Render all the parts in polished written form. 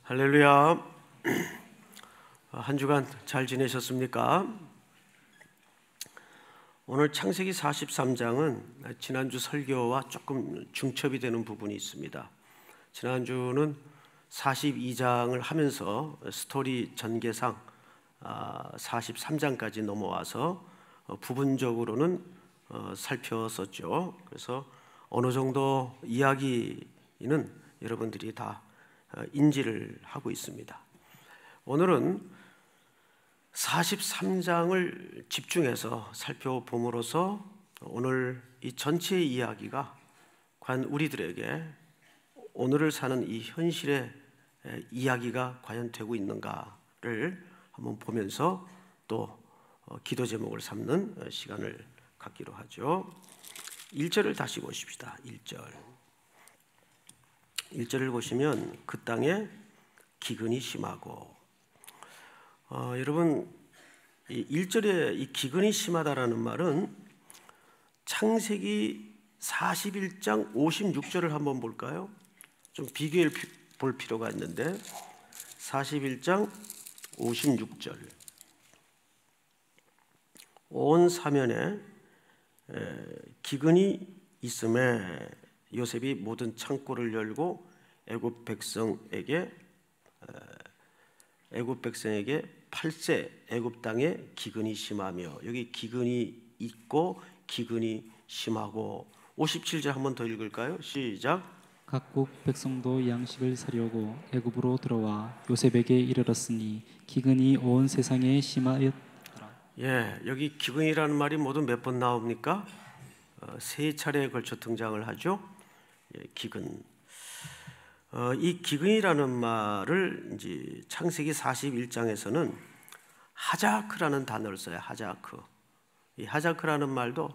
할렐루야. 한 주간 잘 지내셨습니까? 오늘 창세기 43장은 지난주 설교와 조금 중첩이 되는 부분이 있습니다. 지난주는 42장을 하면서 스토리 전개상 43장까지 넘어와서 부분적으로는 살폈었죠. 그래서 어느 정도 이야기는 여러분들이 다 인지를 하고 있습니다. 오늘은 43장을 집중해서 살펴봄으로써 오늘 이 전체의 이야기가 과연 우리들에게 오늘을 사는 이 현실의 이야기가 과연 되고 있는가를 한번 보면서 또 기도 제목을 삼는 시간을 갖기로 하죠. 1절을 다시 보십시다. 1절을 보시면 그 땅에 기근이 심하고, 여러분 이 1절에 이 기근이 심하다라는 말은 창세기 41장 56절을 한번 볼까요? 좀 비교해 볼 필요가 있는데 41장 56절 온 사면에 기근이 있음에 요셉이 모든 창고를 열고 애굽 백성에게 8세 애굽 땅에 기근이 심하며, 여기 기근이 있고 기근이 심하고. 57절 한번 더 읽을까요? 시작. 각국 백성도 양식을 사려고 애굽으로 들어와 요셉에게 이르렀으니 기근이 온 세상에 심하였더라. 여기 기근이라는 말이 모두 몇 번 나옵니까? 세 차례에 걸쳐 등장을 하죠. 기근. 이 기근이라는 말을 이제 창세기 41장에서는 하자크라는 단어를 써요. 하자크. 이 하자크라는 말도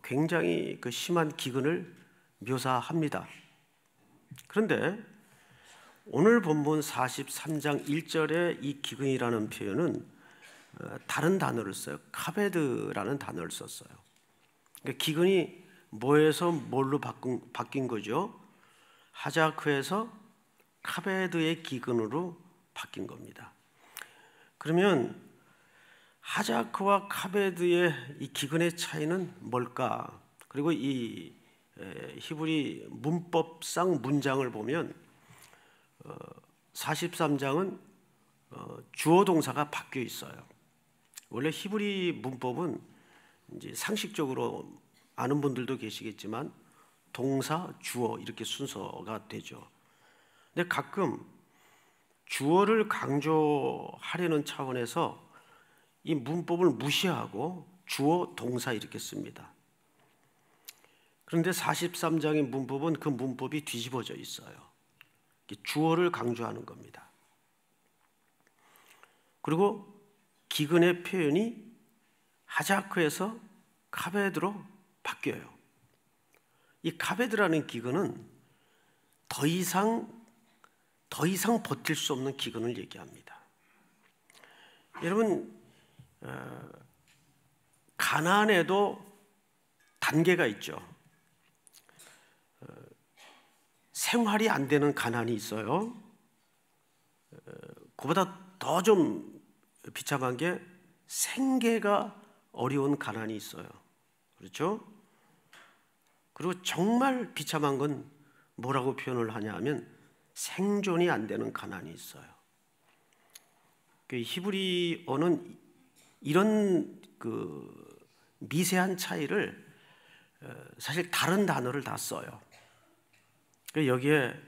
굉장히 그 심한 기근을 묘사합니다. 그런데 오늘 본문 43장 1절에 이 기근이라는 표현은 다른 단어를 써요. 카베드라는 단어를 썼어요. 그러니까 기근이 뭐에서 뭘로 바뀐 거죠? 하자크에서 카베드의 기근으로 바뀐 겁니다. 그러면 하자크와 카베드의 이 기근의 차이는 뭘까? 그리고 이 히브리 문법상 문장을 보면 43장은 주어 동사가 바뀌어 있어요. 원래 히브리 문법은 이제 상식적으로 아는 분들도 계시겠지만 동사, 주어 이렇게 순서가 되죠. 근데 가끔 주어를 강조하려는 차원에서 이 문법을 무시하고 주어, 동사 이렇게 씁니다. 그런데 43장의 문법은 그 문법이 뒤집어져 있어요. 주어를 강조하는 겁니다. 그리고 기근의 표현이 하자크에서 카베드로 바뀌어요. 이 카베드라는 기근은 더 이상 버틸 수 없는 기근을 얘기합니다. 여러분, 가난에도 단계가 있죠. 생활이 안 되는 가난이 있어요. 그보다 더 좀 비참한 게 생계가 어려운 가난이 있어요. 그렇죠? 그리고 정말 비참한 건 뭐라고 표현을 하냐 하면 생존이 안 되는 가난이 있어요. 히브리어는 이런 그 미세한 차이를 사실 다른 단어를 다 써요. 여기에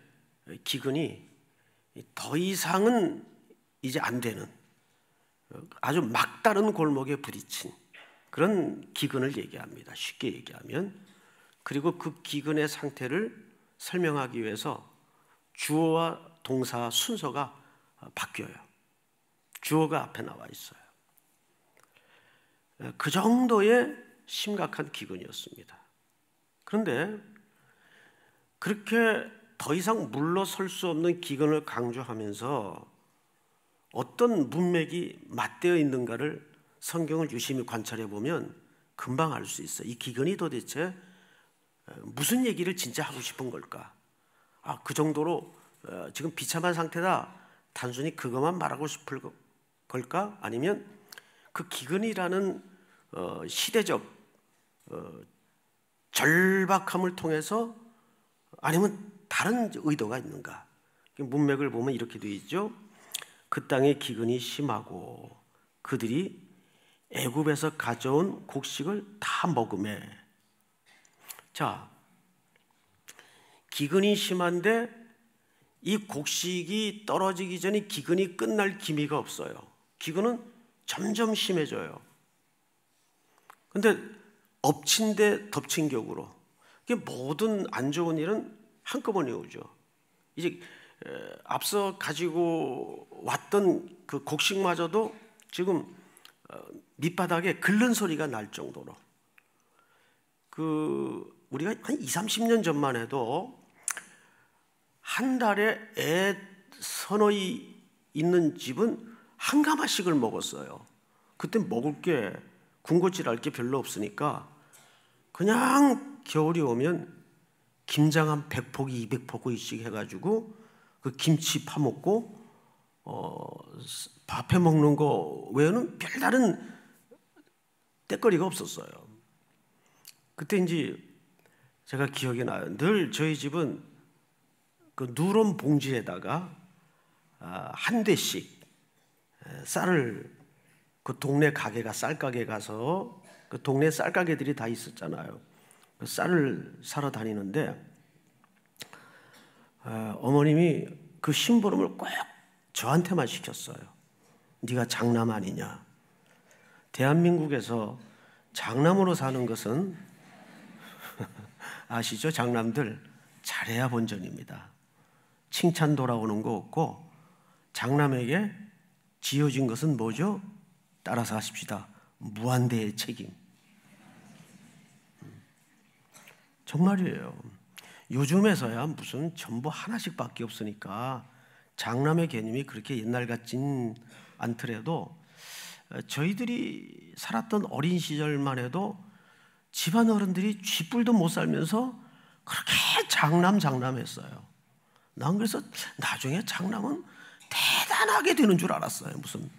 기근이 더 이상은 이제 안 되는 아주 막다른 골목에 부딪힌 그런 기근을 얘기합니다. 쉽게 얘기하면. 그리고 그 기근의 상태를 설명하기 위해서 주어와 동사 순서가 바뀌어요. 주어가 앞에 나와 있어요. 그 정도의 심각한 기근이었습니다. 그런데 그렇게 더 이상 물러설 수 없는 기근을 강조하면서 어떤 문맥이 맞대어 있는가를 성경을 유심히 관찰해 보면 금방 알 수 있어요. 이 기근이 도대체 무슨 얘기를 진짜 하고 싶은 걸까? 그 정도로 지금 비참한 상태다, 단순히 그것만 말하고 싶을 걸까? 아니면 그 기근이라는 시대적 절박함을 통해서, 아니면 다른 의도가 있는가? 문맥을 보면 이렇게 되어 있죠. 그 땅에 기근이 심하고 그들이 애굽에서 가져온 곡식을 다 먹으매. 자, 기근이 심한데 이 곡식이 떨어지기 전에 기근이 끝날 기미가 없어요. 기근은 점점 심해져요. 근데 엎친 데 덮친 격으로 모든 안 좋은 일은 한꺼번에 오죠. 이제 앞서 가지고 왔던 그 곡식마저도 지금 밑바닥에 긁는 소리가 날 정도로, 우리가 한 20-30년 전만 해도 한 달에 애 서너이 있는 집은 한 가마씩을 먹었어요. 그때 먹을 게 군것질할 게 별로 없으니까 그냥 겨울이 오면 김장 한 100포기 200포기씩 해가지고 그 김치 파먹고 밥해 먹는 거 외에는 별다른 때거리가 없었어요. 그때 이제 제가 기억이 나요. 늘 저희 집은 그 누런 봉지에다가 한 대씩 쌀을, 그 동네 가게가 쌀가게 가서 그 동네 쌀가게들이 다 있었잖아요. 그 쌀을 사러 다니는데 어머님이 그 심부름을 꼭 저한테만 시켰어요. 네가 장남 아니냐. 대한민국에서 장남으로 사는 것은 아시죠? 장남들 잘해야 본전입니다. 칭찬 돌아오는 거 없고, 장남에게 지어진 것은 뭐죠? 따라서 하십시다. 무한대의 책임. 정말이에요. 요즘에서야 무슨 전부 하나씩밖에 없으니까 장남의 개념이 그렇게 옛날 같진 않더라도, 저희들이 살았던 어린 시절만 해도 집안 어른들이 쥐뿔도 못 살면서 그렇게 장남했어요. 난 그래서 나중에 장남은 대단하게 되는 줄 알았어요. 무슨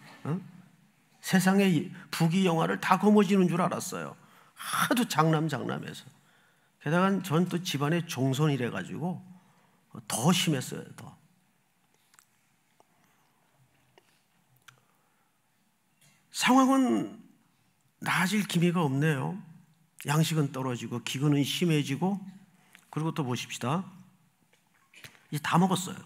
세상의 부귀 영화를 다 거머쥐는 줄 알았어요. 하도 장남해서. 게다가 전 또 집안의 종손이래 가지고 더 심했어요. 더. 상황은 나아질 기미가 없네요. 양식은 떨어지고 기근은 심해지고, 그리고 또 보십시다. 이제 다 먹었어요.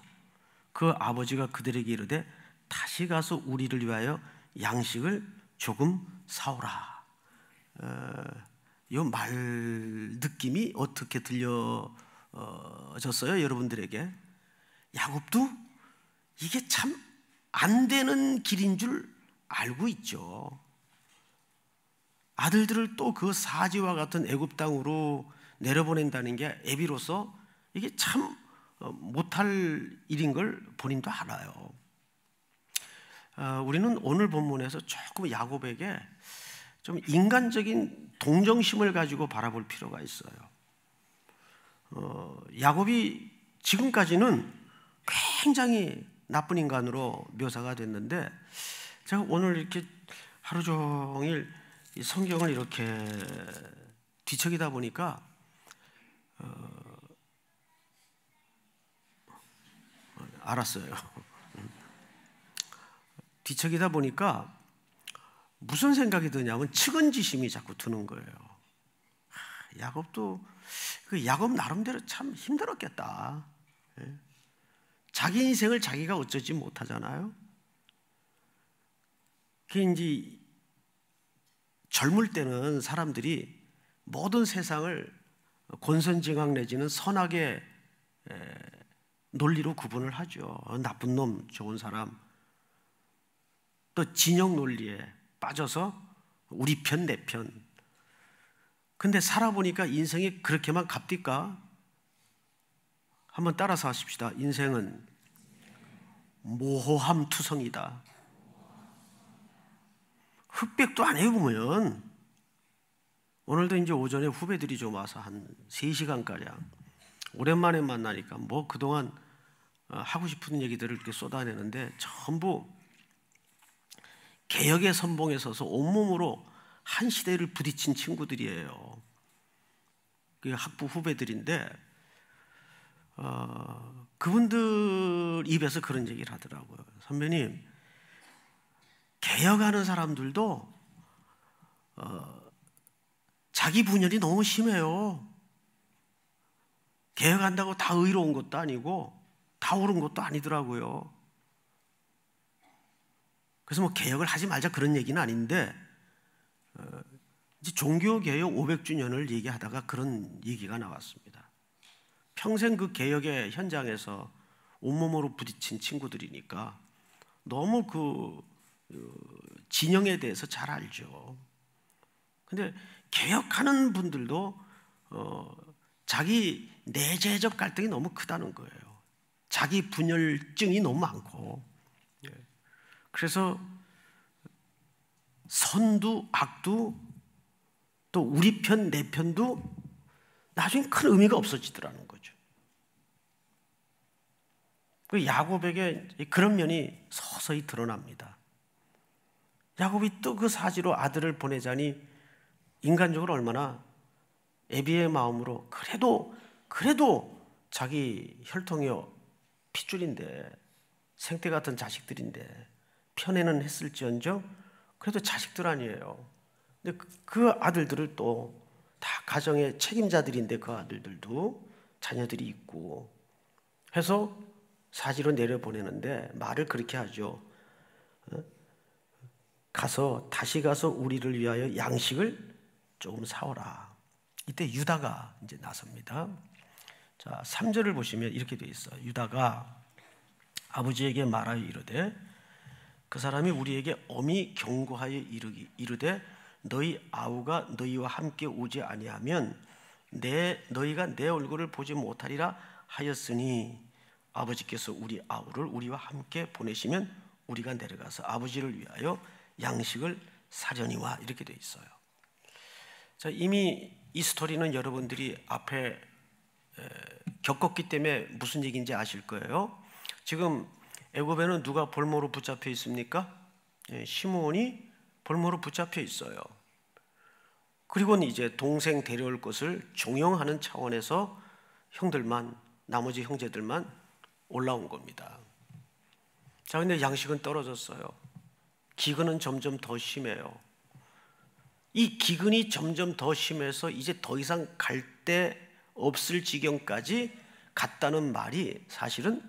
그 아버지가 그들에게 이르되 다시 가서 우리를 위하여 양식을 조금 사오라. 이 말 느낌이 어떻게 들려졌어요? 여러분들에게. 야곱도 이게 참 안 되는 길인 줄 알고 있죠. 아들들을 또 그 사지와 같은 애굽 땅으로 내려보낸다는 게 애비로서 이게 참 못할 일인 걸 본인도 알아요. 우리는 오늘 본문에서 조금 야곱에게 좀 인간적인 동정심을 가지고 바라볼 필요가 있어요. 야곱이 지금까지는 굉장히 나쁜 인간으로 묘사가 됐는데, 제가 오늘 이렇게 하루 종일 이 성경을 이렇게 뒤척이다 보니까 알았어요. 뒤척이다 보니까 무슨 생각이 드냐면 측은지심이 자꾸 드는 거예요. 야곱도 그 야곱 나름대로 참 힘들었겠다. 자기 인생을 자기가 어쩌지 못하잖아요. 그게 이제 젊을 때는 사람들이 모든 세상을 권선징악 내지는 선악의 논리로 구분을 하죠. 나쁜 놈, 좋은 사람. 또 진영 논리에 빠져서 우리 편, 내 편. 근데 살아보니까 인생이 그렇게만 값딜까? 한번 따라서 하십시다. 인생은 모호함 투성이다. 흑백도 안 해보면, 오늘도 이제 오전에 후배들이 좀 와서 한 3시간가량 오랜만에 만나니까 뭐 그동안 하고 싶은 얘기들을 이렇게 쏟아내는데 전부 개혁의 선봉에 서서 온몸으로 한 시대를 부딪힌 친구들이에요. 그 학부 후배들인데 그분들 입에서 그런 얘기를 하더라고요. 선배님, 개혁하는 사람들도 자기 분열이 너무 심해요. 개혁한다고 다 의로운 것도 아니고 다 옳은 것도 아니더라고요. 그래서 뭐 개혁을 하지 말자 그런 얘기는 아닌데 이제 종교개혁 500주년을 얘기하다가 그런 얘기가 나왔습니다. 평생 그 개혁의 현장에서 온몸으로 부딪힌 친구들이니까 너무 그 진영에 대해서 잘 알죠. 근데 개혁하는 분들도 자기 내재적 갈등이 너무 크다는 거예요. 자기 분열증이 너무 많고. 그래서 선도 악도 또 우리 편 내 편도 나중에 큰 의미가 없어지더라는 거죠. 그 야곱에게 그런 면이 서서히 드러납니다. 야곱이 또 그 사지로 아들을 보내자니 인간적으로 얼마나 애비의 마음으로 그래도 자기 혈통이 핏줄인데 생태 같은 자식들인데 편애는 했을지언정 그래도 자식들 아니에요. 근데 그 아들들을 또 다 가정의 책임자들인데 그 아들들도 자녀들이 있고 해서 사지로 내려보내는데 말을 그렇게 하죠. 다시 가서 우리를 위하여 양식을 조금 사오라. 이때 유다가 이제 나섭니다. 자, 3절을 보시면 이렇게 되어 있어요. 유다가 아버지에게 말하여 이르되 그 사람이 우리에게 엄히 경고하여 이르되 너희 아우가 너희와 함께 오지 아니하면 너희가 내 얼굴을 보지 못하리라 하였으니 아버지께서 우리 아우를 우리와 함께 보내시면 우리가 내려가서 아버지를 위하여 양식을 사려니와 이렇게 되어 있어요. 자, 이미 이 스토리는 여러분들이 앞에 겪었기 때문에 무슨 얘기인지 아실 거예요. 지금 애굽에는 누가 볼모로 붙잡혀 있습니까? 시므온이 볼모로 붙잡혀 있어요. 그리고는 이제 동생 데려올 것을 종용하는 차원에서 나머지 형제들만 올라온 겁니다. 자, 근데 양식은 떨어졌어요. 기근은 점점 더 심해요. 이 기근이 점점 더 심해서 이제 더 이상 갈 데 없을 지경까지 갔다는 말이 사실은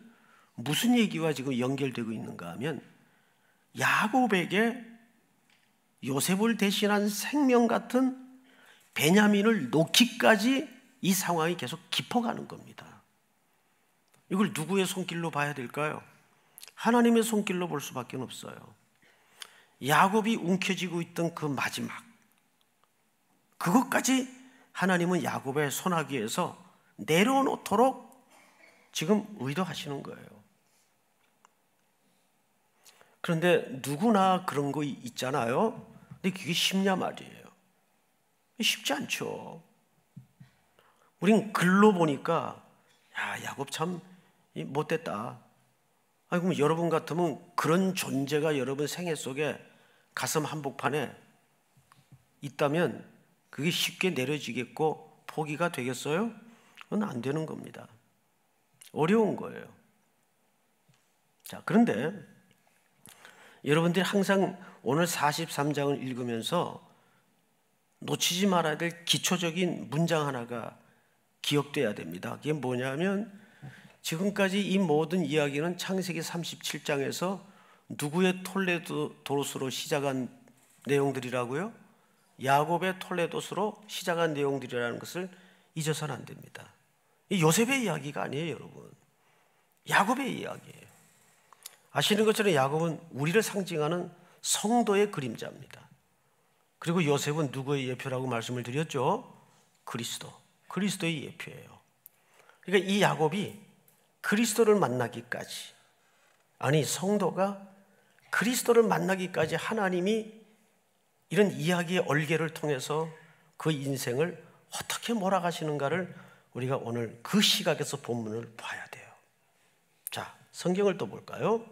무슨 얘기와 지금 연결되고 있는가 하면 야곱에게 요셉을 대신한 생명 같은 베냐민을 놓기까지 이 상황이 계속 깊어가는 겁니다. 이걸 누구의 손길로 봐야 될까요? 하나님의 손길로 볼 수밖에 없어요. 야곱이 움켜쥐고 있던 그 마지막, 그것까지 하나님은 야곱의 손아귀에서 내려놓도록 지금 의도하시는 거예요. 그런데 누구나 그런 거 있잖아요. 근데 그게 쉽냐 말이에요. 쉽지 않죠. 우린 글로 보니까 야곱 참 못됐다. 그럼 여러분 같으면 그런 존재가 여러분 생애 속에 가슴 한복판에 있다면 그게 쉽게 내려지겠고 포기가 되겠어요? 그건 안 되는 겁니다. 어려운 거예요. 자, 그런데 여러분들이 항상 오늘 43장을 읽으면서 놓치지 말아야 될 기초적인 문장 하나가 기억돼야 됩니다. 그게 뭐냐면 지금까지 이 모든 이야기는 창세기 37장에서 누구의 톨레도스로 시작한 내용들이라고요? 야곱의 톨레도스로 시작한 내용들이라는 것을 잊어서는 안 됩니다. 이 요셉의 이야기가 아니에요, 여러분. 야곱의 이야기예요. 아시는 것처럼 야곱은 우리를 상징하는 성도의 그림자입니다. 그리고 요셉은 누구의 예표라고 말씀을 드렸죠? 그리스도의 예표예요. 그러니까 이 야곱이 그리스도를 만나기까지, 성도가 그리스도를 만나기까지 하나님이 이런 이야기의 얼개를 통해서 그 인생을 어떻게 몰아가시는가를 우리가 오늘 그 시각에서 본문을 봐야 돼요. 자, 성경을 또 볼까요?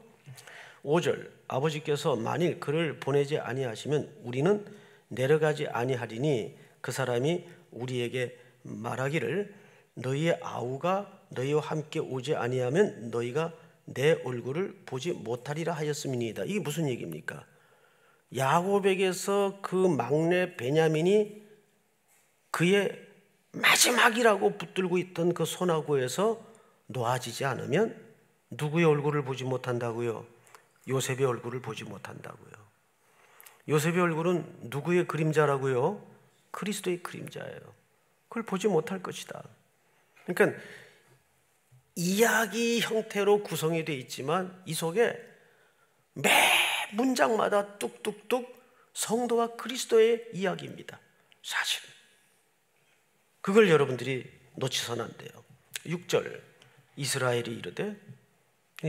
5절, 아버지께서 만일 그를 보내지 아니하시면 우리는 내려가지 아니하리니 그 사람이 우리에게 말하기를 너희의 아우가 너희와 함께 오지 아니하면 너희가 내 얼굴을 보지 못하리라 하였음이니이다. 이게 무슨 얘기입니까? 야곱에게서 그 막내 베냐민이 그의 마지막이라고 붙들고 있던 그 소나구에서 놓아지지 않으면 누구의 얼굴을 보지 못한다고요? 요셉의 얼굴을 보지 못한다고요. 요셉의 얼굴은 누구의 그림자라고요? 그리스도의 그림자예요. 그걸 보지 못할 것이다. 그러니까 이야기 형태로 구성이 되어 있지만 이 속에 매 문장마다 뚝뚝뚝 성도와 그리스도의 이야기입니다. 사실 그걸 여러분들이 놓치서는 안 돼요. 6절, 이스라엘이 이르되,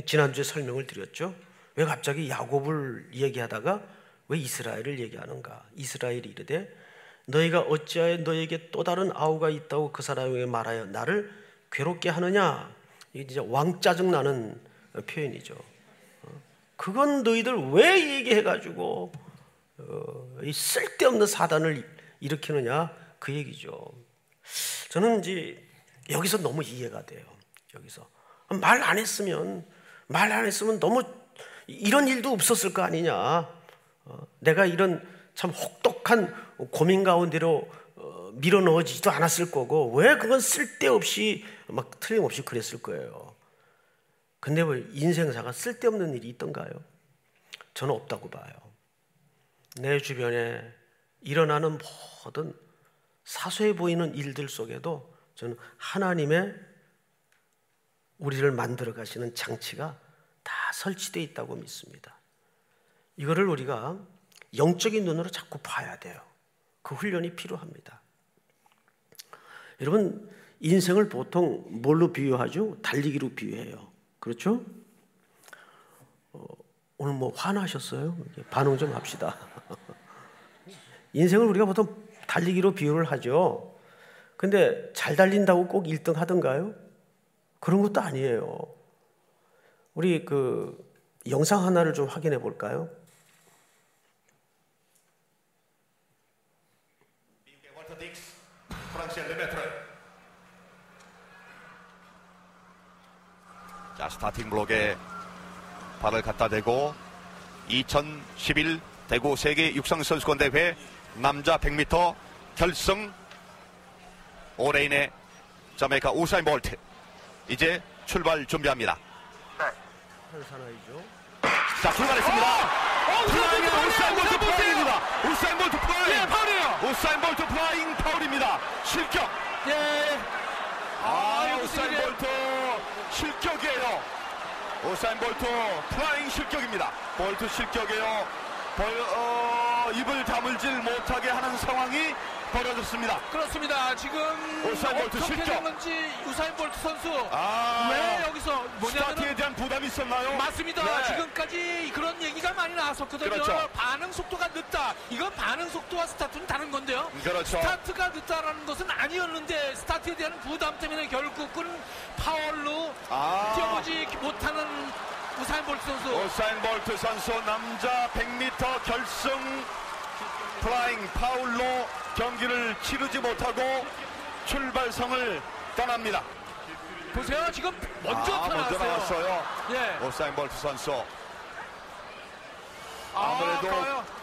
지난주에 설명을 드렸죠. 왜 갑자기 야곱을 얘기하다가 왜 이스라엘을 얘기하는가? 이스라엘이 이르되 너희가 어찌하여 너희에게 또 다른 아우가 있다고 그 사람에게 말하여 나를 괴롭게 하느냐? 이게 진짜 왕짜증 나는 표현이죠. 그건 너희들 왜 얘기해가지고 이 쓸데없는 사단을 일으키느냐? 그 얘기죠. 저는 이제 여기서 너무 이해가 돼요. 여기서 말 안 했으면 너무 이런 일도 없었을 거 아니냐. 내가 이런 참 혹독한 고민 가운데로 밀어넣어지지도 않았을 거고 왜 그건 쓸데없이 막 틀림없이 그랬을 거예요. 근데 왜 인생사가 쓸데없는 일이 있던가요? 저는 없다고 봐요. 내 주변에 일어나는 모든 사소해 보이는 일들 속에도 저는 하나님의 우리를 만들어 가시는 장치가 다 설치되어 있다고 믿습니다. 이거를 우리가 영적인 눈으로 자꾸 봐야 돼요. 그 훈련이 필요합니다. 여러분, 인생을 보통 뭘로 비유하죠? 달리기로 비유해요. 그렇죠? 오늘 뭐 화나셨어요? 반응 좀 합시다. 인생을 우리가 보통 달리기로 비유를 하죠. 근데 잘 달린다고 꼭 1등 하던가요? 그런 것도 아니에요. 우리 그 영상 하나를 좀 확인해 볼까요? 자, 스타팅 블록에 발을 갖다 대고 2011 대구 세계 육상선수권 대회 남자 100m 결승 5레인의 자메이카 우사인 볼트 이제 출발 준비합니다. 자, 출발했습니다. 플라잉의 우사인 볼트 파울입니다. 우사인 볼트 파울. 예, 파울이에요. 우사인 볼트 플라잉 파울입니다. 실격. 예. 우사인 볼트 실격이에요. 우사인 볼트 플라잉 실격입니다. 볼트 실격이에요. 입을 다물질 못하게 하는 상황이 벌어졌습니다. 그렇습니다. 지금 우사인 볼트 어떻게 실격. 된 건지 우사인 볼트 선수 왜 여기서 스타트에 뭐냐면 대한 부담이 있었나요? 맞습니다. 네. 지금까지 그런 얘기가 많이 나왔었거든요. 그렇죠. 반응 속도가 늦다. 이건 반응 속도와 스타트는 다른 건데요. 그렇죠. 스타트가 늦다라는 것은 아니었는데 스타트에 대한 부담 때문에 결국은 파울로 뛰어보지 못하는 우사인 볼트 선수. 우사인 볼트 선수 남자 100m 결승 플라잉 파울로 경기를 치르지 못하고 출발성을 떠납니다. 보세요. 지금 먼저 먼저 나왔어요. 예. 우사인 볼트 선수. 아무래도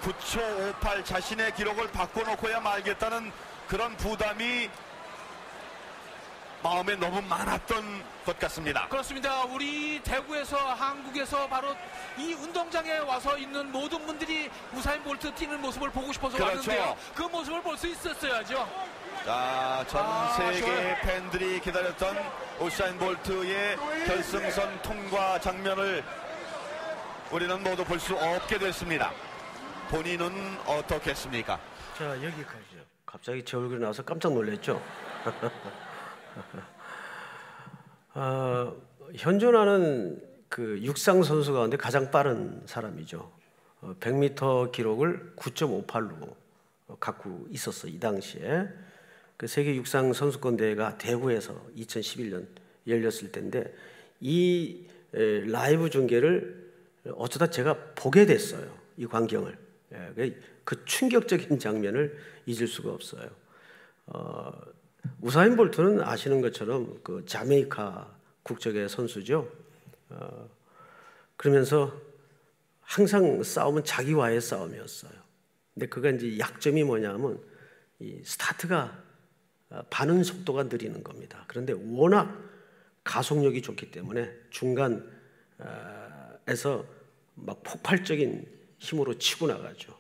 9초 58 자신의 기록을 바꿔놓고야 말겠다는 그런 부담이 마음에 너무 많았던 것 같습니다. 그렇습니다. 우리 대구에서 한국에서 바로 이 운동장에 와서 있는 모든 분들이 우사인 볼트 뛰는 모습을 보고 싶어서 그렇죠. 왔는데요. 그 모습을 볼 수 있었어야죠. 자, 전 세계 팬들이 기다렸던 우사인 볼트의 결승선 통과 장면을 우리는 모두 볼 수 없게 됐습니다. 본인은 어떻겠습니까? 자, 여기까지요. 갑자기 제 얼굴이 나와서 깜짝 놀랐죠? 현존하는 그 육상 선수 가운데 가장 빠른 사람이죠. 100m 기록을 9.58로 갖고 있었어, 이 당시에. 그 세계 육상 선수권 대회가 대구에서 2011년 열렸을 때인데 이 라이브 중계를 어쩌다 제가 보게 됐어요. 이 광경을. 그 충격적인 장면을 잊을 수가 없어요. 우사인 볼트는 아시는 것처럼 그 자메이카 국적의 선수죠. 그러면서 항상 싸움은 자기와의 싸움이었어요. 근데 그가 이제 약점이 뭐냐면 이 스타트가 반응 속도가 느리는 겁니다. 그런데 워낙 가속력이 좋기 때문에 중간에서 막 폭발적인 힘으로 치고 나가죠.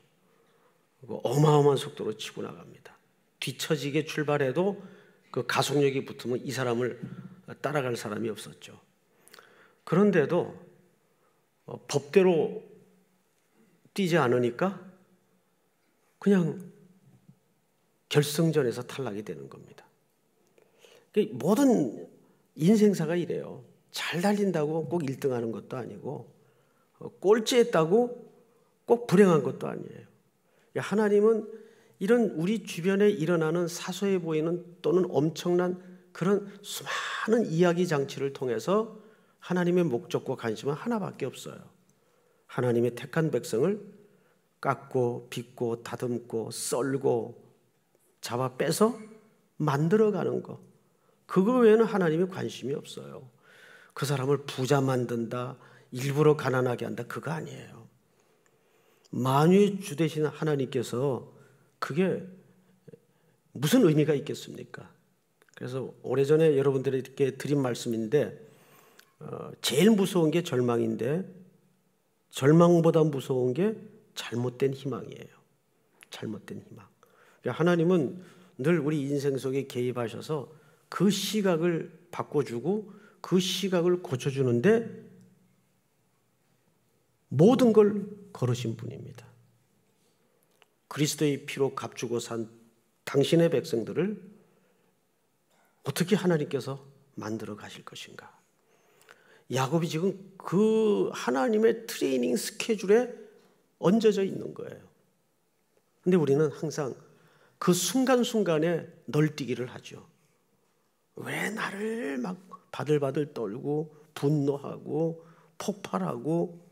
어마어마한 속도로 치고 나갑니다. 뒤처지게 출발해도 그 가속력이 붙으면 이 사람을 따라갈 사람이 없었죠. 그런데도 법대로 뛰지 않으니까 그냥 결승전에서 탈락이 되는 겁니다. 모든 인생사가 이래요. 잘 달린다고 꼭 1등하는 것도 아니고 꼴찌했다고 꼭 불행한 것도 아니에요. 하나님은 이런 우리 주변에 일어나는 사소해 보이는 또는 엄청난 그런 수많은 이야기 장치를 통해서 하나님의 목적과 관심은 하나밖에 없어요. 하나님의 택한 백성을 깎고 빚고 다듬고 썰고 잡아 빼서 만들어가는 거, 그거 외에는 하나님의 관심이 없어요. 그 사람을 부자 만든다, 일부러 가난하게 한다, 그거 아니에요. 만유의 주 되신 하나님께서 그게 무슨 의미가 있겠습니까? 그래서 오래전에 여러분들에게 드린 말씀인데 제일 무서운 게 절망인데 절망보다 무서운 게 잘못된 희망이에요. 잘못된 희망. 하나님은 늘 우리 인생 속에 개입하셔서 그 시각을 바꿔주고 그 시각을 고쳐주는데 모든 걸 걸으신 분입니다. 그리스도의 피로 값주고 산 당신의 백성들을 어떻게 하나님께서 만들어 가실 것인가? 야곱이 지금 그 하나님의 트레이닝 스케줄에 얹어져 있는 거예요. 근데 우리는 항상 그 순간순간에 널뛰기를 하죠. 왜 나를 막 바들바들 떨고 분노하고 폭발하고.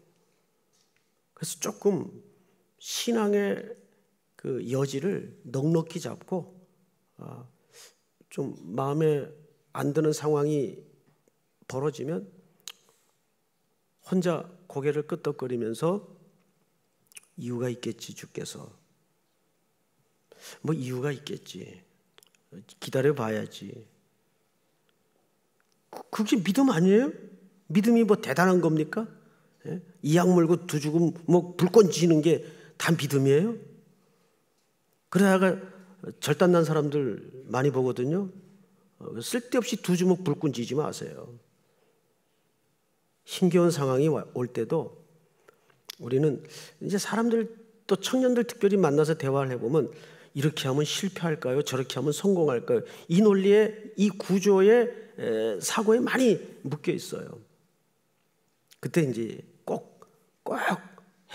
그래서 조금 신앙의 그 여지를 넉넉히 잡고 좀 마음에 안 드는 상황이 벌어지면 혼자 고개를 끄덕거리면서 이유가 있겠지, 주께서. 뭐 이유가 있겠지. 기다려 봐야지. 그게 믿음 아니에요? 믿음이 뭐 대단한 겁니까? 이악 물고 두 죽음 뭐 불꽃 지는 게 다 믿음이에요? 그러다가 절단난 사람들 많이 보거든요. 쓸데없이 두 주먹 불꽃 지지 마세요. 힘겨운 상황이 올 때도 우리는 이제 사람들 또 청년들 특별히 만나서 대화를 해보면 이렇게 하면 실패할까요? 저렇게 하면 성공할까요? 이 논리에 이 구조의 사고에 많이 묶여 있어요. 그때 이제 꼭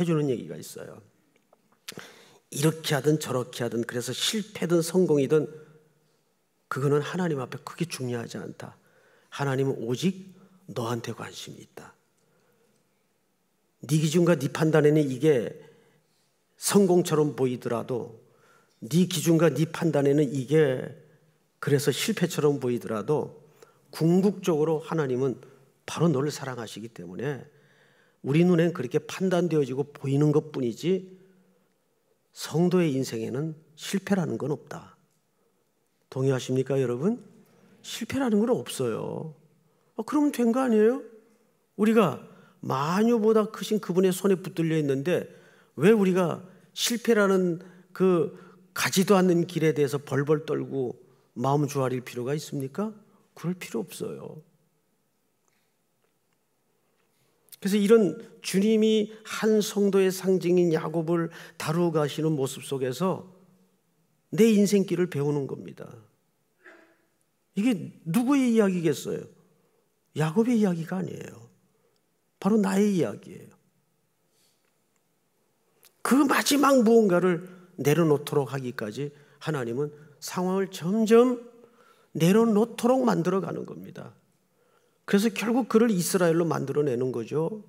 해주는 얘기가 있어요. 이렇게 하든 저렇게 하든 그래서 실패든 성공이든 그거는 하나님 앞에 크게 중요하지 않다. 하나님은 오직 너한테 관심이 있다. 네 기준과 네 판단에는 이게 성공처럼 보이더라도 네 기준과 네 판단에는 이게 그래서 실패처럼 보이더라도 궁극적으로 하나님은 바로 너를 사랑하시기 때문에 우리 눈엔 그렇게 판단되어지고 보이는 것뿐이지 성도의 인생에는 실패라는 건 없다. 동의하십니까, 여러분? 실패라는 건 없어요. 그러면 된 거 아니에요? 우리가 만유보다 크신 그분의 손에 붙들려 있는데 왜 우리가 실패라는 그 가지도 않는 길에 대해서 벌벌 떨고 마음 조아릴 필요가 있습니까? 그럴 필요 없어요. 그래서 이런 주님이 한 성도의 상징인 야곱을 다루어 가시는 모습 속에서 내 인생길을 배우는 겁니다. 이게 누구의 이야기겠어요? 야곱의 이야기가 아니에요. 바로 나의 이야기예요. 그 마지막 무언가를 내려놓도록 하기까지 하나님은 상황을 점점 내려놓도록 만들어가는 겁니다. 그래서 결국 그를 이스라엘로 만들어내는 거죠.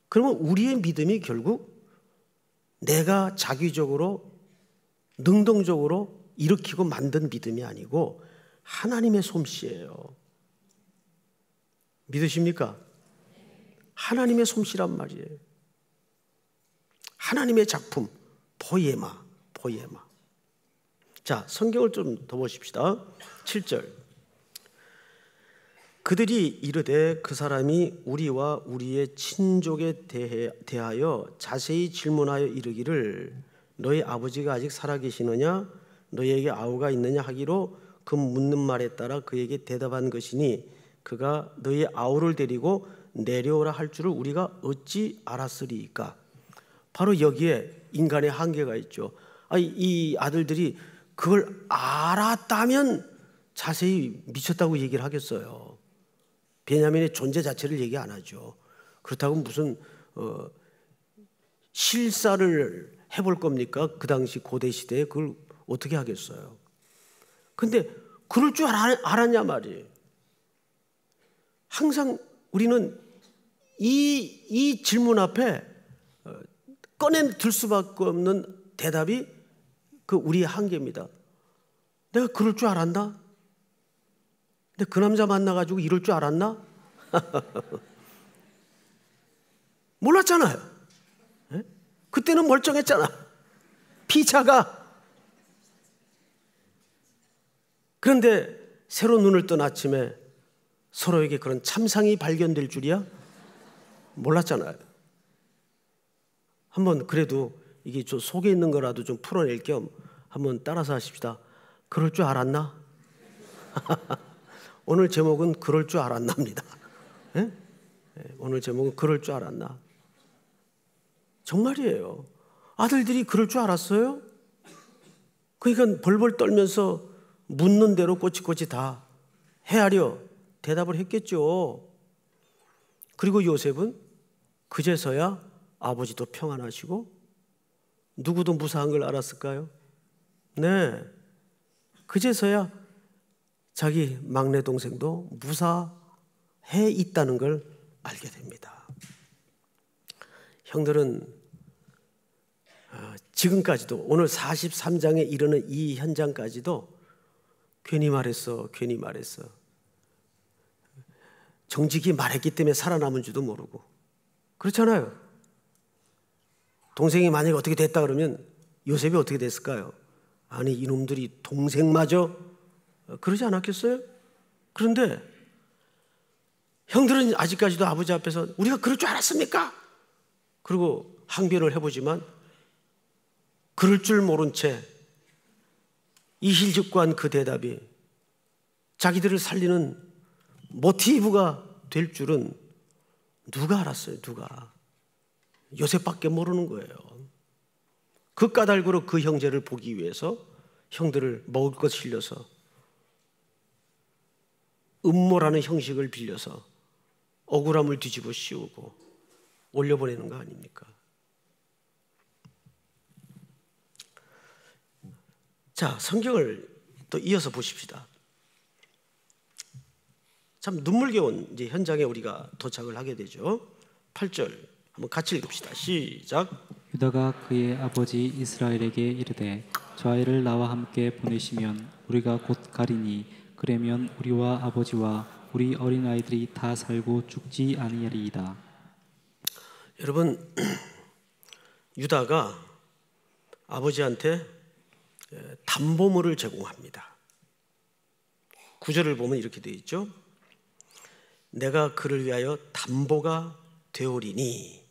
그러면 우리의 믿음이 결국 내가 자기적으로 능동적으로 일으키고 만든 믿음이 아니고 하나님의 솜씨예요. 믿으십니까? 하나님의 솜씨란 말이에요. 하나님의 작품, 포에마. 자, 성경을 좀 더 보십시다. 7절. 그들이 이르되 그 사람이 우리와 우리의 친족에 대하여 자세히 질문하여 이르기를 너희 아버지가 아직 살아계시느냐 너희에게 아우가 있느냐 하기로 그 묻는 말에 따라 그에게 대답한 것이니 그가 너희 아우를 데리고 내려오라 할 줄을 우리가 어찌 알았으리이까. 바로 여기에 인간의 한계가 있죠. 이 아들들이 그걸 알았다면 자세히 미쳤다고 얘기를 하겠어요. 베냐민의 존재 자체를 얘기 안 하죠. 그렇다고 무슨 실사를 해볼 겁니까? 그 당시 고대 시대에 그걸 어떻게 하겠어요? 근데 그럴 줄 알았냐 말이에요. 항상 우리는 이 질문 앞에 꺼내들 수밖에 없는 대답이 그 우리의 한계입니다. 내가 그럴 줄 알았나? 근데 그 남자 만나가지고 이럴 줄 알았나? 몰랐잖아요. 네? 그때는 멀쩡했잖아. 피차가. 그런데 새로 눈을 뜬 아침에 서로에게 그런 참상이 발견될 줄이야? 몰랐잖아요. 한번 그래도 이게 저 속에 있는 거라도 좀 풀어낼 겸 한번 따라서 하십시다. 그럴 줄 알았나? 오늘 제목은 그럴 줄 알았나입니다. 네? 오늘 제목은 그럴 줄 알았나? 정말이에요. 아들들이 그럴 줄 알았어요? 그러니까 벌벌 떨면서 묻는 대로 꼬치꼬치 다 헤아려 대답을 했겠죠. 그리고 요셉은 그제서야 아버지도 평안하시고 누구도 무사한 걸 알았을까요? 네, 그제서야 자기 막내 동생도 무사해 있다는 걸 알게 됩니다. 형들은 지금까지도 오늘 43장에 이르는 이 현장까지도 괜히 말했어 정직히 말했기 때문에 살아남은 줄도 모르고 그렇잖아요. 동생이 만약에 어떻게 됐다 그러면 요셉이 어떻게 됐을까요? 아니 이놈들이 동생마저 그러지 않았겠어요? 그런데 형들은 아직까지도 아버지 앞에서 우리가 그럴 줄 알았습니까? 그리고 항변을 해보지만 그럴 줄 모른 채 이실직고한 그 대답이 자기들을 살리는 모티브가 될 줄은 누가 알았어요? 누가? 요셉밖에 모르는 거예요. 그 까닭으로 그 형제를 보기 위해서 형들을 먹을 것 실려서 음모라는 형식을 빌려서 억울함을 뒤집어 씌우고 올려보내는 거 아닙니까? 자, 성경을 또 이어서 보십시다. 참 눈물겨운 이제 현장에 우리가 도착을 하게 되죠. 8절 한번 같이 읽읍시다. 시작. 유다가 그의 아버지 이스라엘에게 이르되 저 아이를 나와 함께 보내시면 우리가 곧 가리니 그러면 우리와 아버지와 우리 어린 아이들이 다 살고 죽지 아니하리이다. 여러분, 유다가 아버지한테 담보물을 제공합니다. 9절을 보면 이렇게 되어 있죠. 내가 그를 위하여 담보가 되오리니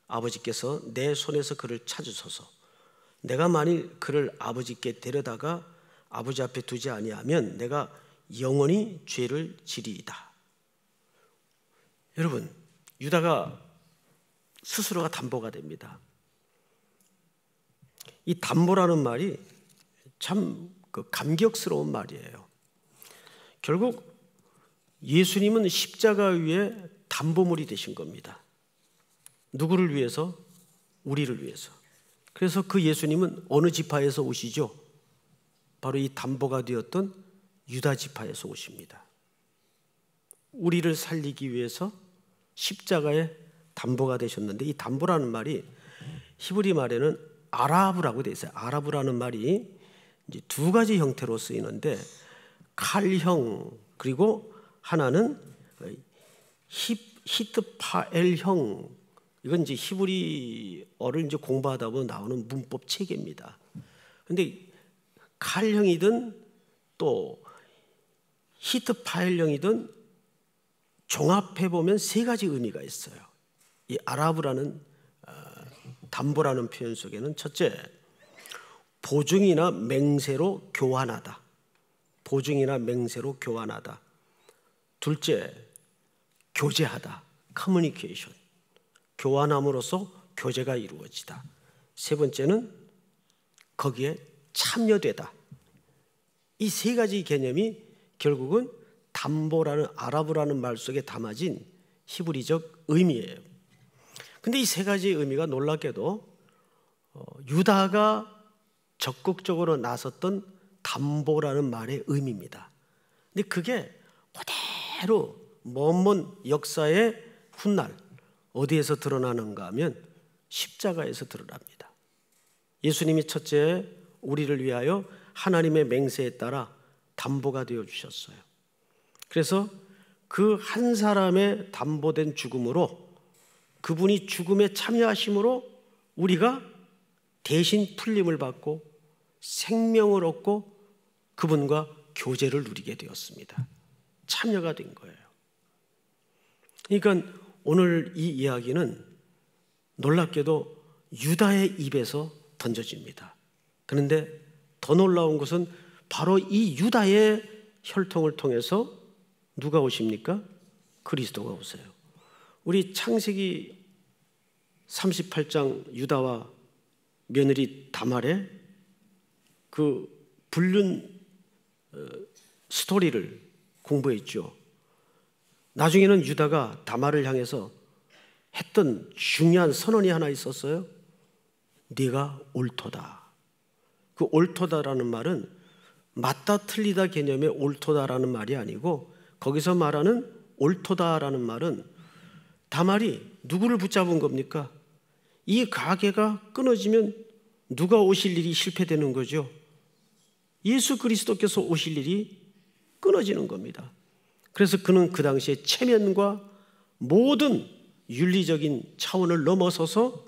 아버지께서 내 손에서 그를 찾으소서. 내가 만일 그를 아버지께 데려다가 아버지 앞에 두지 아니하면 내가 영원히 죄를 지리이다. 여러분, 유다가 스스로가 담보가 됩니다. 이 담보라는 말이 참 감격스러운 말이에요. 결국 예수님은 십자가 위에 담보물이 되신 겁니다. 누구를 위해서? 우리를 위해서. 그래서 그 예수님은 어느 지파에서 오시죠? 바로 이 담보가 되었던 유다 지파에서 오십니다. 우리를 살리기 위해서 십자가의 담보가 되셨는데, 이 담보라는 말이 히브리 말에는 아라브라고 되어 있어요. 아라브라는 말이 이제 두 가지 형태로 쓰이는데, 칼형, 그리고 하나는 히트파엘형. 이건 이제 히브리어를 이제 공부하다 보면 나오는 문법 체계입니다. 그런데 칼형이든 또 히트파엘형이든 종합해 보면 세 가지 의미가 있어요. 이 아라브라는 담보라는 표현 속에는 첫째, 보증이나 맹세로 교환하다. 보증이나 맹세로 교환하다. 둘째, 교제하다. 커뮤니케이션. 교환함으로써 교제가 이루어지다. 세 번째는 거기에 참여되다. 이 세 가지 개념이 결국은 담보라는 아라브라는 말 속에 담아진 히브리적 의미예요. 근데 이 세 가지 의미가 놀랍게도 유다가 적극적으로 나섰던 담보라는 말의 의미입니다. 근데 그게 그대로 먼 역사의 훗날 어디에서 드러나는가 하면 십자가에서 드러납니다. 예수님이 첫째 우리를 위하여 하나님의 맹세에 따라 담보가 되어 주셨어요. 그래서 그 한 사람의 담보된 죽음으로, 그분이 죽음에 참여하심으로 우리가 대신 풀림을 받고 생명을 얻고 그분과 교제를 누리게 되었습니다. 참여가 된 거예요. 그러니까 오늘 이 이야기는 놀랍게도 유다의 입에서 던져집니다. 그런데 더 놀라운 것은 바로 이 유다의 혈통을 통해서 누가 오십니까? 그리스도가 오세요. 우리 창세기 38장 유다와 며느리 다말의 그 불륜 스토리를 공부했죠. 나중에는 유다가 다말을 향해서 했던 중요한 선언이 하나 있었어요. 네가 옳도다. 그 옳도다라는 말은 맞다 틀리다 개념의 옳도다라는 말이 아니고, 거기서 말하는 옳도다라는 말은 다말이 누구를 붙잡은 겁니까? 이 가계가 끊어지면 누가 오실 일이 실패되는 거죠? 예수 그리스도께서 오실 일이 끊어지는 겁니다. 그래서 그는 그 당시에 체면과 모든 윤리적인 차원을 넘어서서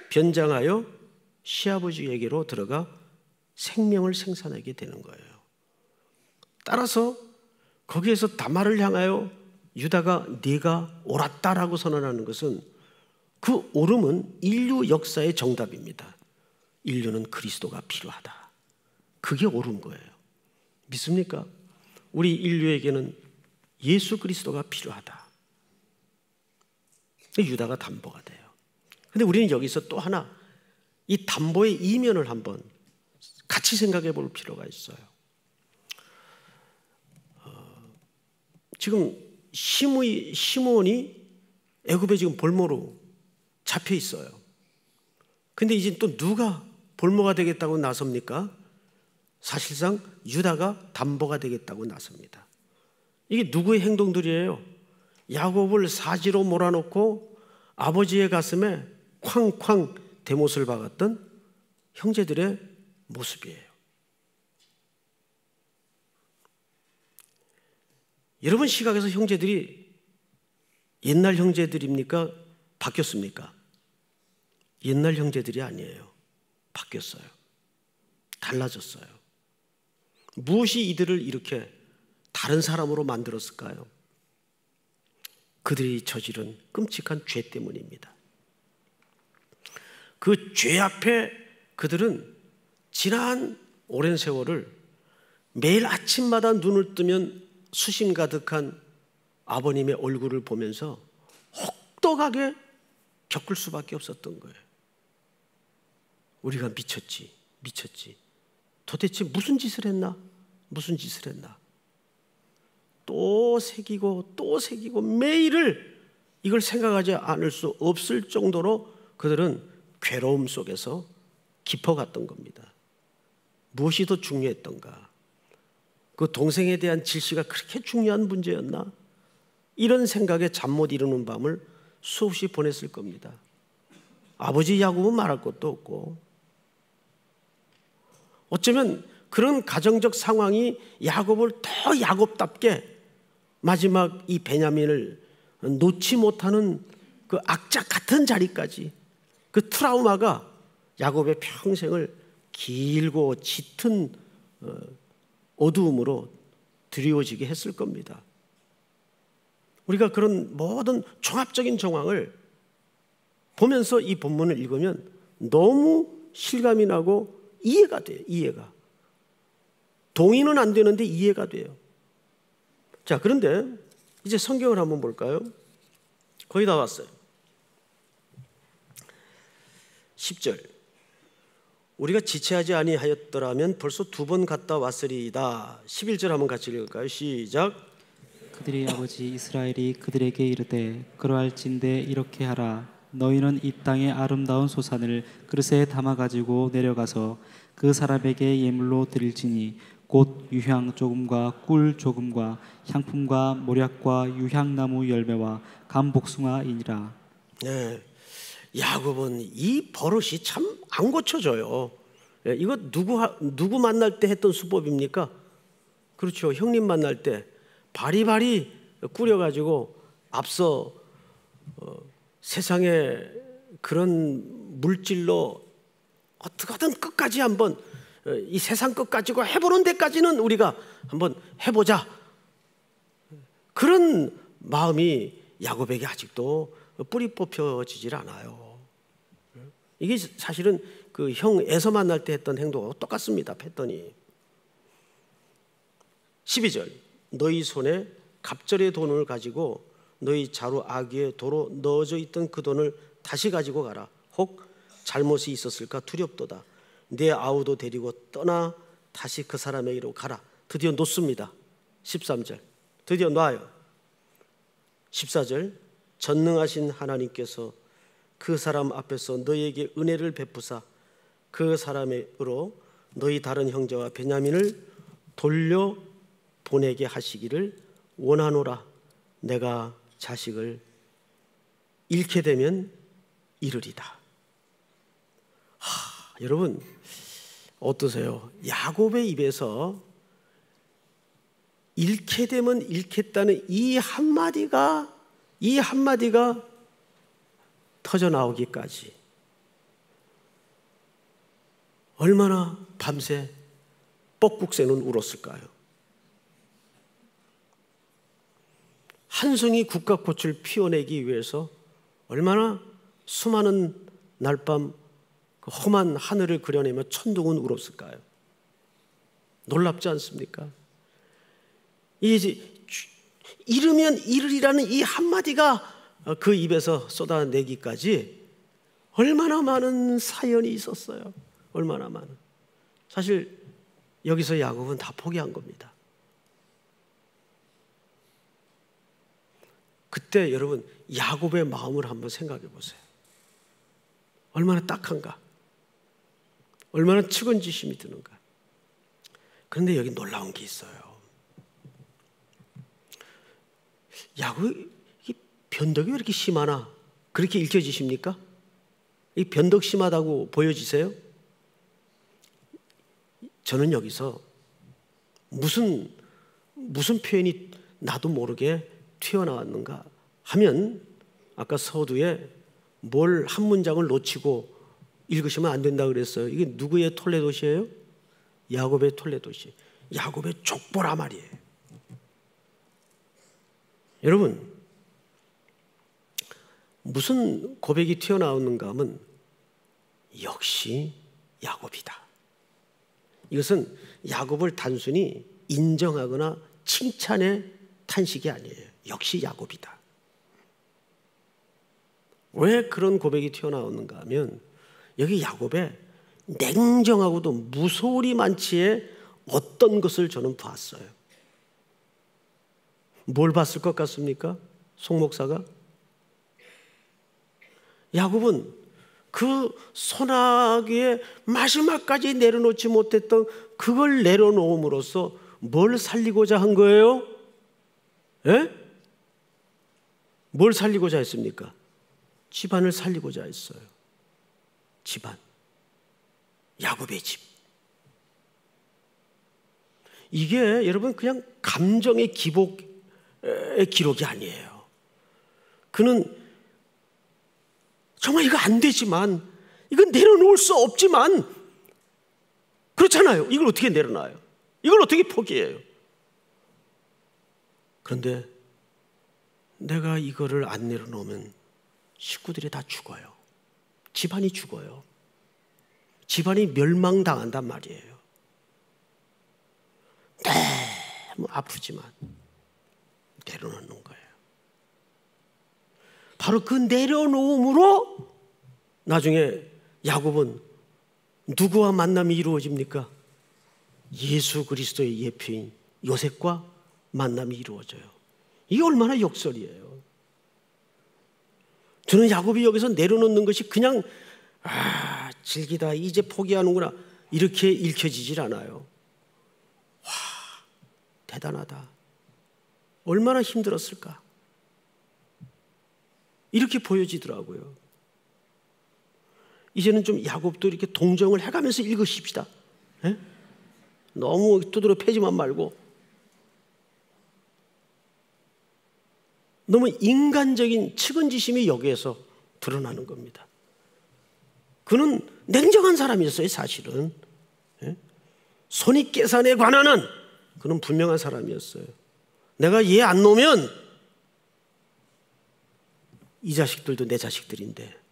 변장하여 시아버지에게로 들어가 생명을 생산하게 되는 거예요. 따라서 거기에서 다말을 향하여 유다가 네가 옳았다라고 선언하는 것은, 그 옳음은 인류 역사의 정답입니다. 인류는 그리스도가 필요하다. 그게 옳은 거예요. 믿습니까? 우리 인류에게는 예수 그리스도가 필요하다. 유다가 담보가 돼요. 그런데 우리는 여기서 또 하나 이 담보의 이면을 한번 같이 생각해 볼 필요가 있어요. 지금 시므온이 애굽에 지금 볼모로 잡혀 있어요. 근데 이제 또 누가 볼모가 되겠다고 나섭니까? 사실상 유다가 담보가 되겠다고 나섭니다. 이게 누구의 행동들이에요? 야곱을 사지로 몰아놓고 아버지의 가슴에 쾅쾅 대못을 박았던 형제들의 모습이에요. 여러분 시각에서 형제들이 옛날 형제들입니까? 바뀌었습니까? 옛날 형제들이 아니에요. 바뀌었어요. 달라졌어요. 무엇이 이들을 이렇게 다른 사람으로 만들었을까요? 그들이 저지른 끔찍한 죄 때문입니다. 그 죄 앞에 그들은 지난 오랜 세월을 매일 아침마다 눈을 뜨면 수심 가득한 아버님의 얼굴을 보면서 혹독하게 겪을 수밖에 없었던 거예요. 우리가 미쳤지. 도대체 무슨 짓을 했나? 또 새기고 매일을 이걸 생각하지 않을 수 없을 정도로 그들은 괴로움 속에서 깊어갔던 겁니다. 무엇이 더 중요했던가? 그 동생에 대한 질시가 그렇게 중요한 문제였나? 이런 생각에 잠 못 이루는 밤을 수없이 보냈을 겁니다. 아버지 야곱은 말할 것도 없고, 어쩌면 그런 가정적 상황이 야곱을 더 야곱답게 마지막 이 베냐민을 놓지 못하는 그 악착 같은 자리까지, 그 트라우마가 야곱의 평생을 길고 짙은 어두움으로 드리워지게 했을 겁니다. 우리가 그런 모든 종합적인 정황을 보면서 이 본문을 읽으면 너무 실감이 나고 이해가 돼요. 이해가. 동의는 안 되는데 이해가 돼요. 자, 그런데 이제 성경을 한번 볼까요? 거의 다 왔어요. 10절. 우리가 지체하지 아니하였더라면 벌써 2번 갔다 왔으리이다. 11절 한번 같이 읽을까요? 시작. 그들의 아버지 이스라엘이 그들에게 이르되 그러할진대 이렇게 하라. 너희는 이 땅의 아름다운 소산을 그릇에 담아 가지고 내려가서 그 사람에게 예물로 드릴지니 곧 유향 조금과 꿀 조금과 향품과 모략과 유향나무 열매와 감복숭아이니라. 네, 야곱은 이 버릇이 참 안 고쳐져요. 네, 이거 누구 만날 때 했던 수법입니까? 그렇죠. 형님 만날 때 바리바리 꾸려가지고 앞서 세상에 그런 물질로 어떻게든 끝까지 한번 이 세상 끝 가지고 해보는 데까지는 우리가 한번 해보자. 그런 마음이 야곱에게 아직도 뿌리 뽑혀지질 않아요. 이게 사실은 그 형 에서 만날 때 했던 행동하고 똑같습니다. 패턴이. 12절. 너희 손에 갑절의 돈을 가지고 너희 자루 아귀에 도로 넣어져 있던 그 돈을 다시 가지고 가라. 혹 잘못이 있었을까 두렵도다. 내 아우도 데리고 떠나 다시 그 사람에게로 가라. 드디어 놓습니다. 13절. 드디어 놔요. 14절. 전능하신 하나님께서 그 사람 앞에서 너희에게 은혜를 베푸사 그 사람으로 너희 다른 형제와 베냐민을 돌려 보내게 하시기를 원하노라. 내가 자식을 잃게 되면 이르리다. 여러분 어떠세요? 야곱의 입에서 잃게 되면 잃겠다는 이 한마디가 터져 나오기까지 얼마나 밤새 뻑국새는 울었을까요? 한 송이 국화꽃을 피워내기 위해서 얼마나 수많은 날밤 그 험한 하늘을 그려내며 천둥은 울었을까요? 놀랍지 않습니까? 잃으면 잃으리라는 이 한마디가 그 입에서 쏟아내기까지 얼마나 많은 사연이 있었어요. 얼마나 많은. 사실 여기서 야곱은 다 포기한 겁니다. 그때 여러분 야곱의 마음을 한번 생각해 보세요. 얼마나 딱한가, 얼마나 측은지심이 드는가. 그런데 여기 놀라운 게 있어요. 야곱이 변덕이 왜 이렇게 심하나? 그렇게 읽혀지십니까? 이 변덕 심하다고 보여지세요? 저는 여기서 무슨 표현이 나도 모르게 튀어나왔는가 하면 아까 서두에 뭘 한 문장을 놓치고 읽으시면 안 된다고 그랬어요. 이게 누구의 톨레도시예요? 야곱의 톨레도시. 야곱의 족보라 말이에요. 여러분 무슨 고백이 튀어나오는가 하면 역시 야곱이다. 이것은 야곱을 단순히 인정하거나 칭찬의 탄식이 아니에요. 역시 야곱이다. 왜 그런 고백이 튀어나오는가 하면 여기 야곱의 냉정하고도 무소리 만치의 어떤 것을 저는 봤어요. 뭘 봤을 것 같습니까? 송 목사가? 야곱은 그 소나기에 마지막까지 내려놓지 못했던 그걸 내려놓음으로써 뭘 살리고자 한 거예요? 예? 뭘 살리고자 했습니까? 집안을 살리고자 했어요. 집안, 야곱의 집. 이게 여러분 그냥 감정의 기록이 아니에요. 그는 정말 이거 안 되지만, 이건 내려놓을 수 없지만, 그렇잖아요. 이걸 어떻게 내려놔요? 이걸 어떻게 포기해요? 그런데 내가 이거를 안 내려놓으면 식구들이 다 죽어요. 집안이 죽어요. 집안이 멸망당한단 말이에요. 너무 아프지만 내려놓는 거예요. 바로 그 내려놓음으로 나중에 야곱은 누구와 만남이 이루어집니까? 예수 그리스도의 예표인 요셉과 만남이 이루어져요. 이게 얼마나 역설이에요. 저는 야곱이 여기서 내려놓는 것이 그냥 즐기다 이제 포기하는구나 이렇게 읽혀지질 않아요. 와, 대단하다. 얼마나 힘들었을까? 이렇게 보여지더라고요. 이제는 좀 야곱도 이렇게 동정을 해가면서 읽으십시다. 에? 너무 두드려 패지만 말고. 너무 인간적인 측은지심이 여기에서 드러나는 겁니다. 그는 냉정한 사람이었어요, 사실은. 에? 손익계산에 관한은 그는 분명한 사람이었어요. 내가 얘 안 놓으면 이 자식들도 내 자식들인데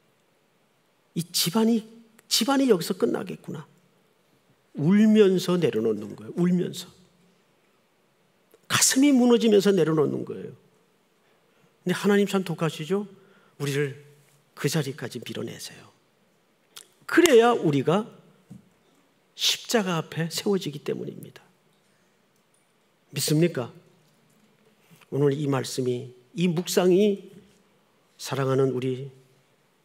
이 집안이 여기서 끝나겠구나. 울면서 내려놓는 거예요. 울면서. 가슴이 무너지면서 내려놓는 거예요. 근데 하나님 참 독하시죠? 우리를 그 자리까지 밀어내세요. 그래야 우리가 십자가 앞에 세워지기 때문입니다. 믿습니까? 오늘 이 말씀이, 이 묵상이 사랑하는 우리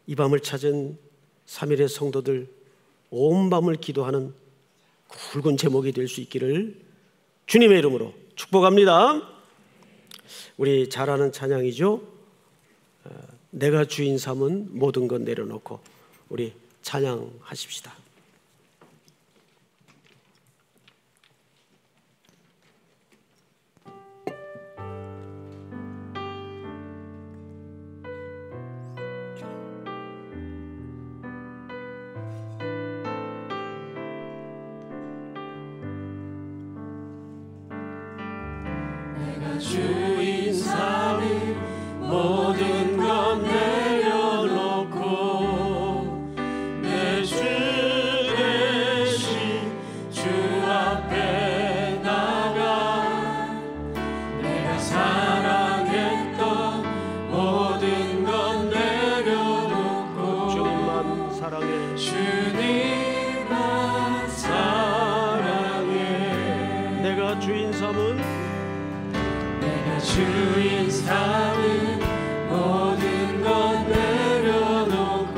이 밤을 찾은 3일의 성도들 온 밤을 기도하는 굵은 제목이 될 수 있기를 주님의 이름으로 축복합니다. 우리 잘 아는 찬양이죠. 내가 주인 삼은 모든 것 내려놓고 우리 찬양하십시다. 주인 삼은 모든 것 내려놓고 내 주 대신 주 앞에 나가 내가 사랑했던 모든 것 내려놓고 주님만 사랑해. 주님만 사랑해. 내가 주인 삼은 주인 삼은 모든 것 내려놓고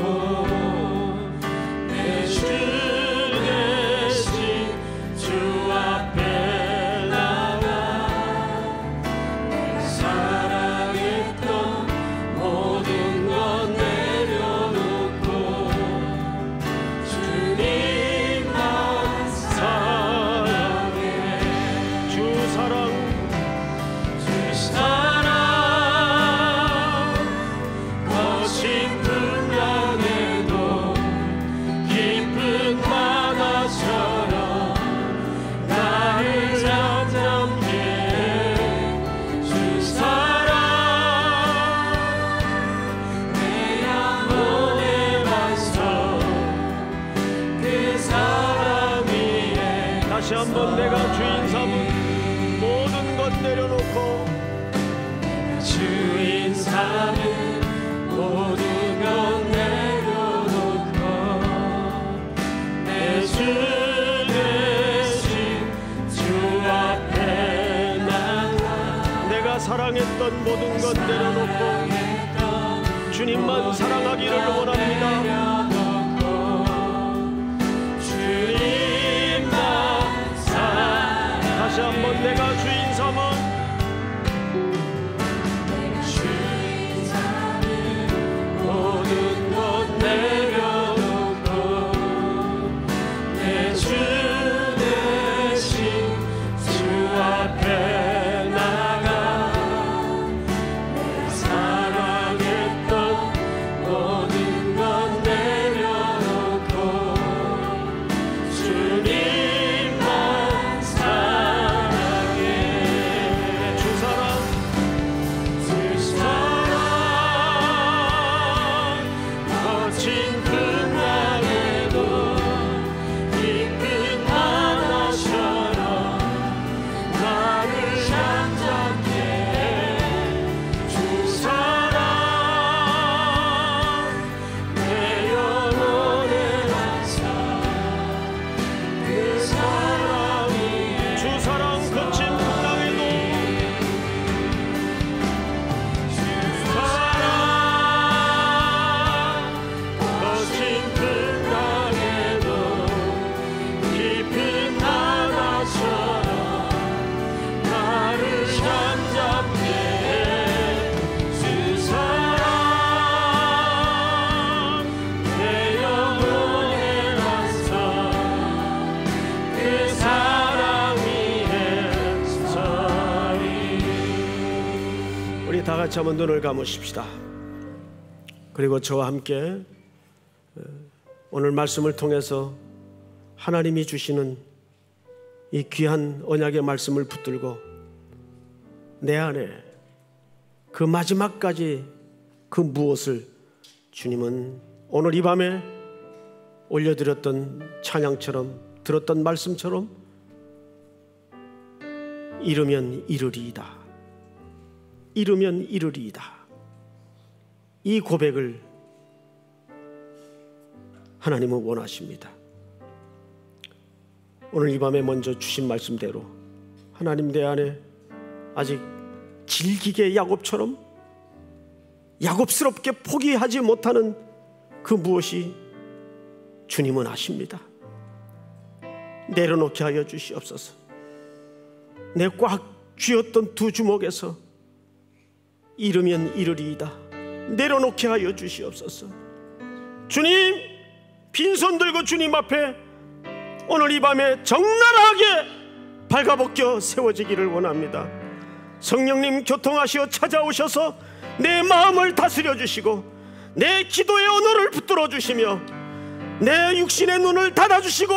내 주 대신 주 앞에 나가 내가 사랑했던 모든 것 내려놓고 주님만 사랑해. 주 사랑 거친 풍랑에도 깊은 바다처럼 나를 잠잠케 해. 주 사랑 내 영혼의 반석 그 사랑 위에 다시 한번 내가 주인 삼은 모든 것 내려놓고 주인 삼은 모든 것 내려놓고 내 주 대신 주 앞에 나가 내가 사랑했던 모든 것 내려놓고 주님만 사랑하기를 원합니다. 주님만 사랑. 다시 한번 내가 주인 삼은 주인 같이 한번 눈을 감으십시다. 그리고 저와 함께 오늘 말씀을 통해서 하나님이 주시는 이 귀한 언약의 말씀을 붙들고 내 안에 그 마지막까지 그 무엇을 주님은 오늘 이 밤에 올려드렸던 찬양처럼 들었던 말씀처럼 이르면 이르리이다, 이르면 이르리이다, 이 고백을 하나님은 원하십니다. 오늘 이 밤에 먼저 주신 말씀대로 하나님 내 안에 아직 질기게 야곱처럼 야곱스럽게 포기하지 못하는 그 무엇이 주님은 아십니다. 내려놓게 하여 주시옵소서. 내 꽉 쥐었던 두 주먹에서 이르면 이르리이다 내려놓게 하여 주시옵소서. 주님, 빈손 들고 주님 앞에 오늘 이 밤에 적나라하게 발가벗겨 세워지기를 원합니다. 성령님 교통하시어 찾아오셔서 내 마음을 다스려 주시고 내 기도의 언어를 붙들어 주시며 내 육신의 눈을 닫아 주시고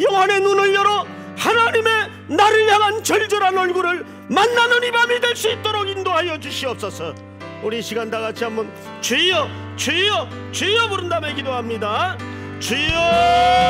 영안의 눈을 열어 하나님의 나를 향한 절절한 얼굴을 만나는 이 밤이 될 수 있도록 인도하여 주시옵소서. 우리 시간 다 같이 한번 주여 주여 주여 부른 다음에 기도합니다. 주여